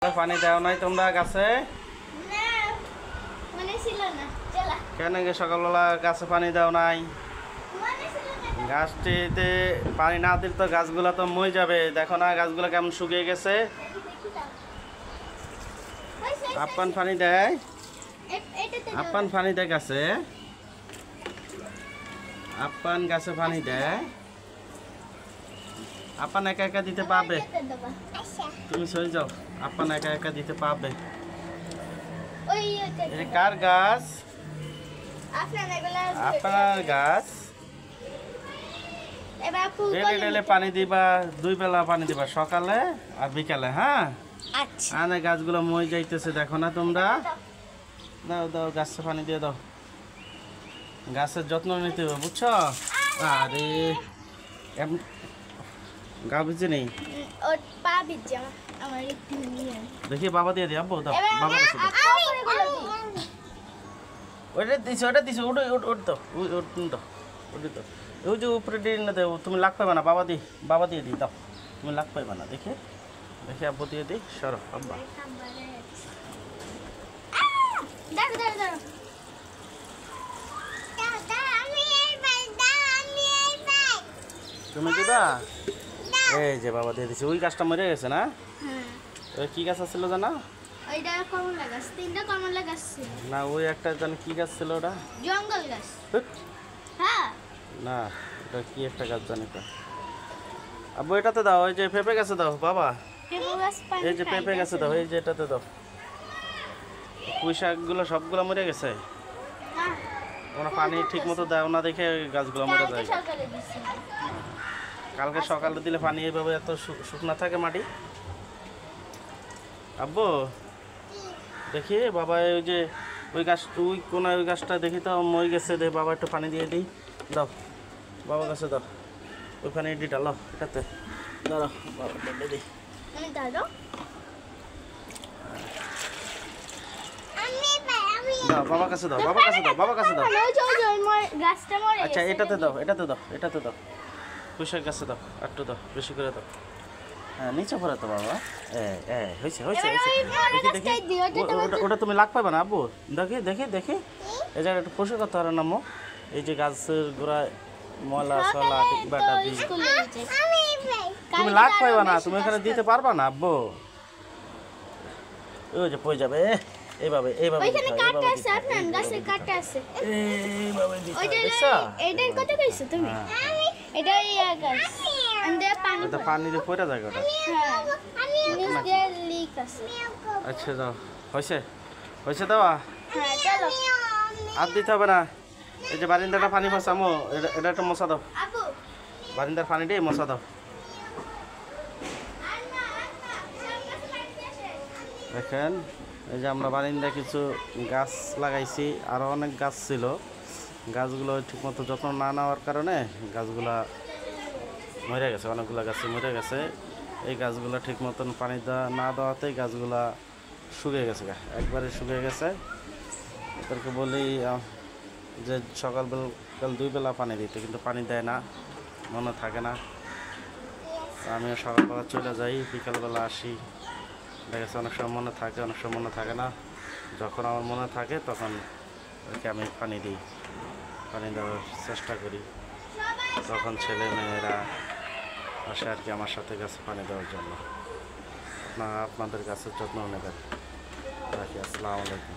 সকালে পানি দাও নাই তোমরা গাছে? না মনে ছিল না চলা কেন গে সকালবেলা গাছে পানি দাও নাই? মনে ছিল না গাছটিতে পানি না দিলে তো গাছগুলো তো মরে যাবে। দেখো না গাছগুলো কেমন শুকিয়ে গেছে। দেখি দাও আপ্পান পানি দেয়, এটাতে আপ্পান পানি দেয় গাছে, আপ্পান গাছে পানি দেয়। আপ্পান একা একা দিতে পারবে? আচ্ছা তুমি সরে যাও, আপ্পান একা একা দিতে পারবে। ওই এটা কার গাছ? আপনার এগুলা আপনার গাছ। এবার ফুল ডেলে ডেলে পানি দিবা, 2 বেলা পানি দিবা, সকালে আর বিকালে। হ্যাঁ, আচ্ছা আনে গাছগুলো মই যাইতেছে দেখো না তোমরা। দাও দাও গাছে পানি দিয়ে দাও, গাছের যত্ন নিতে হবে বুঝছো। আরে গা ভিজে নেই, ওর পা ভিজে আমার একটু নিয়ে দেখি বাবা দিয়ে দিই। আব্বু দাও, বাবা কাছে দাও। ওটা দিছে ওটা ওট দাও, ওট দাও, ওটা দাও। ওই যে উপরে দিয়ে না দেও, তুমি লাগ পাইবা না। বাবা দিয়ে দিই, দাও। তুমি লাগ পাইবা না, দেখি দেখি আব্বু দিয়ে দিই। সরো আব্বা। দাঁড়ো দাঁড়ো দাঁড়ো তুমি দিবা? এই যে বাবা দিয়ে দিছে। ওই গাছটা মরে গেছে না? হ্যাঁ ওই কি গাছ ছিল জানা? ওইটা কমলা গাছ 3টা কমলা গাছ ছিল না ওই একটা জানি কি গাছ ছিল ওটা। জঙ্গল গাছ হুট। হ্যাঁ না ওটা কি একটা গাছ জানি তো। আব্বু এটাতে দাও, ওই যে পেঁপে গাছে দাও বাবা। পেঁপে গাছ পানি এই যে পেঁপে গাছে দাও, এই যে এটাতে দাও। পুঁই শাকগুলো সবগুলো মরে গেছে। হ্যাঁ তোমরা পানি ঠিক মতো দাও না দেখে ওই গাছগুলো মরে কালকে যায়। সকালে দিছি কালকে সকালে দিলে পানি এইভাবে এত শুকনা থাকে মাটি। আব্বু দেখি বাবা, ওই যে ওই গাছ, ওই কোনায় ওই গাছটা দেখি তো মরে গেছে। দে বাবা একটু পানি দিয়ে দিই, দাও বাবা গাছে দাও। ওই পানি দিয়ে ডালো এটাতে, দাঁড়াও বাবা দিয়ে দিই। আমি দাঁড়ো দাও বাবা কাছে দাও, বাবা কাছে দাও, বাবা কাছে দাও। ওই যে গাছটা মরে আচ্ছা গেছে এটাতে দাও, এটাতে দাও, এটাতে দাও। পুঁইশাক গাছে দাও, একটু দাও, বেশি করে দাও। হ্যাঁ নিচে পড়ে তো বাবা। হয়েছে হয়েছে এবার হয়েছে। ওই বড় দেখি দেখি, গাছটাই দিও, ওটা ওটা তুমি লাগ পাবে না আব্বু। দেখি দেখি দেখি, এই জায়গাটা একটু পরিষ্কার করতে পারো নামো। এই যে গাছের গোড়ায় ময়লা সলা ডিব্বা ডাবি। স্কুলে যাই তুমি লাগ পাইবা না, তুমি এখানে দিতে পারবা না আব্বু। ওই যে পড়ে যাবে। এইভাবে এইভাবে ওইখানে দিতে হয়, কাটা এইভাবে আছে দিতে হয়, আপনার গাছে এইভাবে কাটা আছে দিতে হয়। এইভাবে দিতে হয়, ওইটা দেখছো? এটার কথা কইছো তুমি হ্যাঁ। এটা ইয়া গাছ আন্দে পানি এটা পানি দিয়ে পড়ে যায় ওটা। হ্যাঁ নিচ দিয়ে লিক আছে আচ্ছা দাও, হয়েছে হয়েছে দেওয়া। হ্যাঁ চলো আর দিতে হবে না। এই যে বারিন্দাটা পানি ফসামো, এটা একটা মশা দাও। আপু বারিন্দার পানি দিয়ে মশা দাও। দেখেন এই যে আমরা বারিন্দায় কিছু গাছ লাগাইছি, আরও অনেক গাছ ছিল। গাছগুলো ঠিকমতো যত্ন না নেওয়ার কারণে গাছগুলা মরে গেছে, অনেকগুলো গাছ মরে গেছে। এই গাছগুলো ঠিক মতন পানি না দেওয়াতেই গাছগুলা শুকিয়ে গেছে, একবারে শুকিয়ে গেছে। ওদেরকে বলি যে সকালবেলা 2 বেলা পানি দিতে, কিন্তু পানি দেয় না, মনে থাকে না। আমিও সকালবেলা চলে যাই, বিকালবেলা আসি। দেখা গেছে অনেক সময় মনে থাকে, অনেক সময় মনে থাকে না। যখন আমার মনে থাকে তখন ওকে আমি পানি দিই, পানি দেওয়ার চেষ্টা করি। তখন ছেলে মেয়েরা আসে আর কি আমার সাথে গাছে পানি দেওয়ার জন্য। আপনাদের গাছের যত্ন নেবেন। রাখি, আসসালামু আলাইকুম।